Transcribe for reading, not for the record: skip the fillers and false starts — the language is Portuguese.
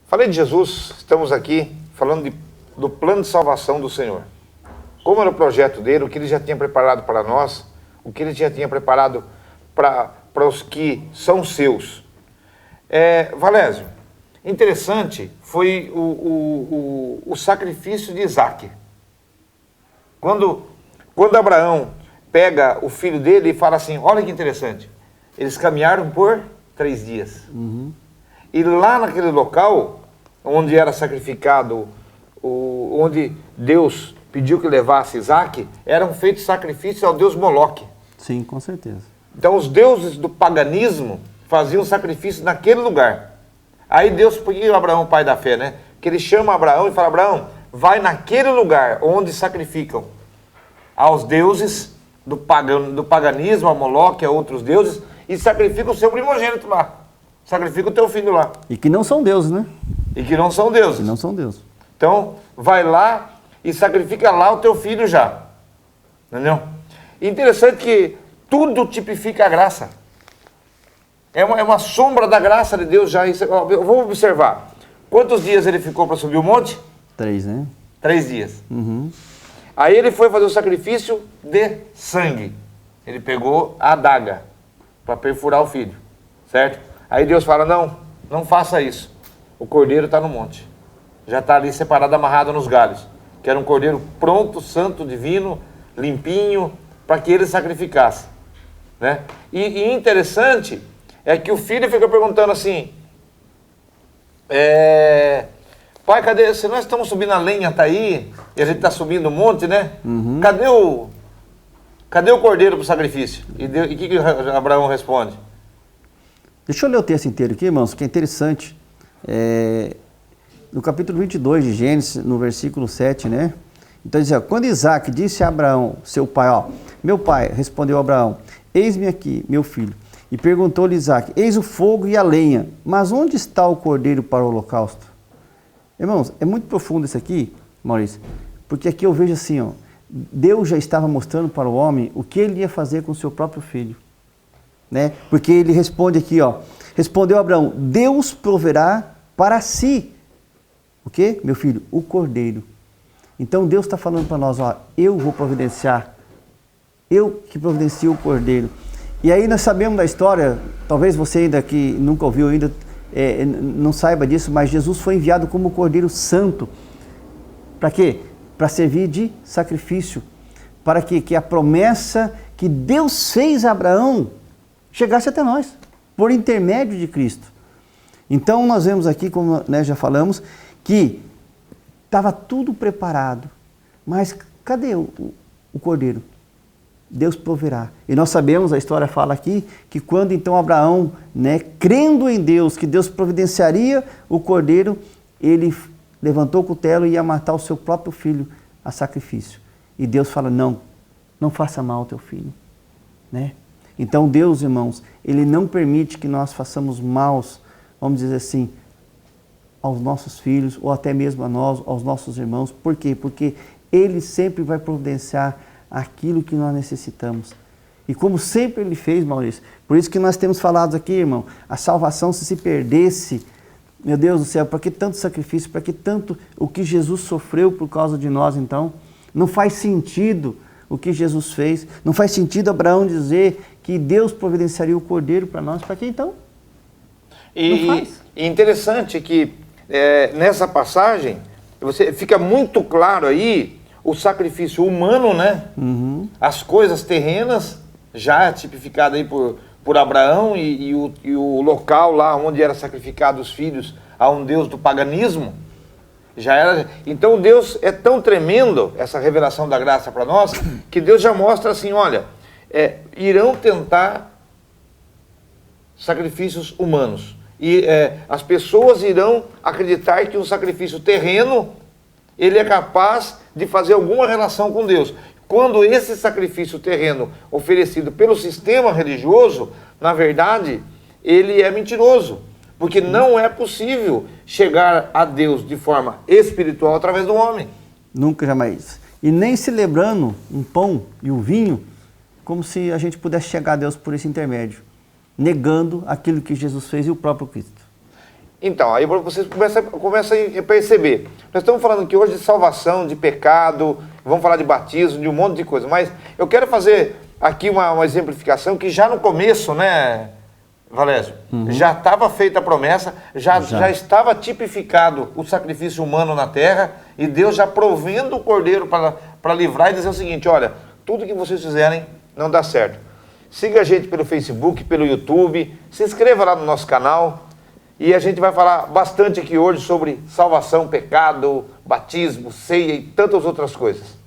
Falei de Jesus, estamos aqui falando do plano de salvação do Senhor. Como era o projeto dele, o que ele já tinha preparado para nós, o que ele já tinha preparado para os que são seus. Valésio, interessante foi o sacrifício de Isaac. Quando Abraão pega o filho dele e fala assim, olha que interessante, eles caminharam por 3 dias. E lá naquele local, onde era sacrificado, onde Deus pediu que levasse Isaac, eram feitos sacrifícios ao deus Moloque. Sim, com certeza. Então os deuses do paganismo faziam sacrifício naquele lugar. Aí Deus, por que Abraão, pai da fé, né? Que ele chama Abraão e fala, Abraão, vai naquele lugar onde sacrificam aos deuses do paganismo, a Moloque, a outros deuses, e sacrifica o seu primogênito lá. Sacrifica o teu filho lá. E que não são deuses, né? E que não são deuses. Que não são deuses. Então, vai lá e sacrifica lá o teu filho já. Entendeu? Interessante que tudo tipifica a graça. É uma sombra da graça de Deus já. Vamos observar. Quantos dias ele ficou para subir o monte? 3, né? 3 dias. Aí ele foi fazer o sacrifício de sangue. Ele pegou a adaga para perfurar o filho. Certo? Aí Deus fala, não faça isso. O cordeiro está no monte. Já está ali separado, amarrado nos galhos. Que era um cordeiro pronto, santo, divino, limpinho, para que ele sacrificasse. Né? E interessante é que o filho fica perguntando assim, pai, cadê? Se nós estamos subindo a lenha, tá aí, e a gente está subindo o monte, né? Cadê o cordeiro para o sacrifício? E o que Abraão responde? Deixa eu ler o texto inteiro aqui, irmãos, que é interessante. No capítulo 22 de Gênesis, no versículo 7, né? Então diz, quando Isaac disse a Abraão, seu pai, meu pai, respondeu Abraão, eis-me aqui, meu filho. E perguntou-lhe Isaac, eis o fogo e a lenha, mas onde está o cordeiro para o holocausto? Irmãos, é muito profundo isso aqui, Maurício, porque aqui eu vejo assim, Deus já estava mostrando para o homem o que ele ia fazer com o seu próprio filho. Né? Porque ele responde aqui, respondeu Abraão, Deus proverá para si, o quê, meu filho? O cordeiro. Então Deus está falando para nós, eu vou providenciar, eu que providencio o cordeiro. E aí nós sabemos da história, talvez você ainda que nunca ouviu ainda, não saiba disso, mas Jesus foi enviado como Cordeiro Santo. Para quê? Para servir de sacrifício, para que a promessa que Deus fez a Abraão chegasse até nós, por intermédio de Cristo. Então nós vemos aqui, como já falamos, que estava tudo preparado, mas cadê o cordeiro? Deus proverá. E nós sabemos, a história fala aqui, que quando então Abraão, crendo em Deus, que Deus providenciaria o cordeiro, ele levantou o cutelo e ia matar o seu próprio filho a sacrifício. E Deus fala, não faça mal ao teu filho. Então Deus, irmãos, Ele não permite que nós façamos maus, vamos dizer assim, aos nossos filhos, ou até mesmo a nós, aos nossos irmãos. Por quê? Porque Ele sempre vai providenciar aquilo que nós necessitamos. E como sempre Ele fez, Maurício, por isso que nós temos falado aqui, irmão, a salvação se perdesse, meu Deus do céu, para que tanto sacrifício, para que tanto o que Jesus sofreu por causa de nós, então? Não faz sentido o que Jesus fez, não faz sentido Abraão dizer que Deus providenciaria o cordeiro para nós, para que então? Não faz. E interessante que nessa passagem, fica muito claro aí o sacrifício humano, né? As coisas terrenas, já tipificado aí por Abraão e o local lá onde era sacrificado os filhos a um deus do paganismo, já era. Então Deus é tão tremendo, essa revelação da graça para nós, que Deus já mostra assim, olha, irão tentar sacrifícios humanos. E as pessoas irão acreditar que um sacrifício terreno, ele é capaz de fazer alguma relação com Deus. Quando esse sacrifício terreno oferecido pelo sistema religioso, na verdade, ele é mentiroso. Porque não é possível chegar a Deus de forma espiritual através do homem. Nunca, jamais. E nem celebrando um pão e um vinho, como se a gente pudesse chegar a Deus por esse intermédio, negando aquilo que Jesus fez e o próprio Cristo. Então, aí vocês começam a perceber. Nós estamos falando aqui hoje de salvação, de pecado, vamos falar de batismo, de um monte de coisa. Mas eu quero fazer aqui uma exemplificação que já no começo, né, Valésio, já estava feita a promessa, já estava tipificado o sacrifício humano na terra, e Deus já provendo o cordeiro para livrar e dizer o seguinte: olha, tudo que vocês fizerem não dá certo. Siga a gente pelo Facebook, pelo YouTube, se inscreva lá no nosso canal. E a gente vai falar bastante aqui hoje sobre salvação, pecado, batismo, ceia e tantas outras coisas.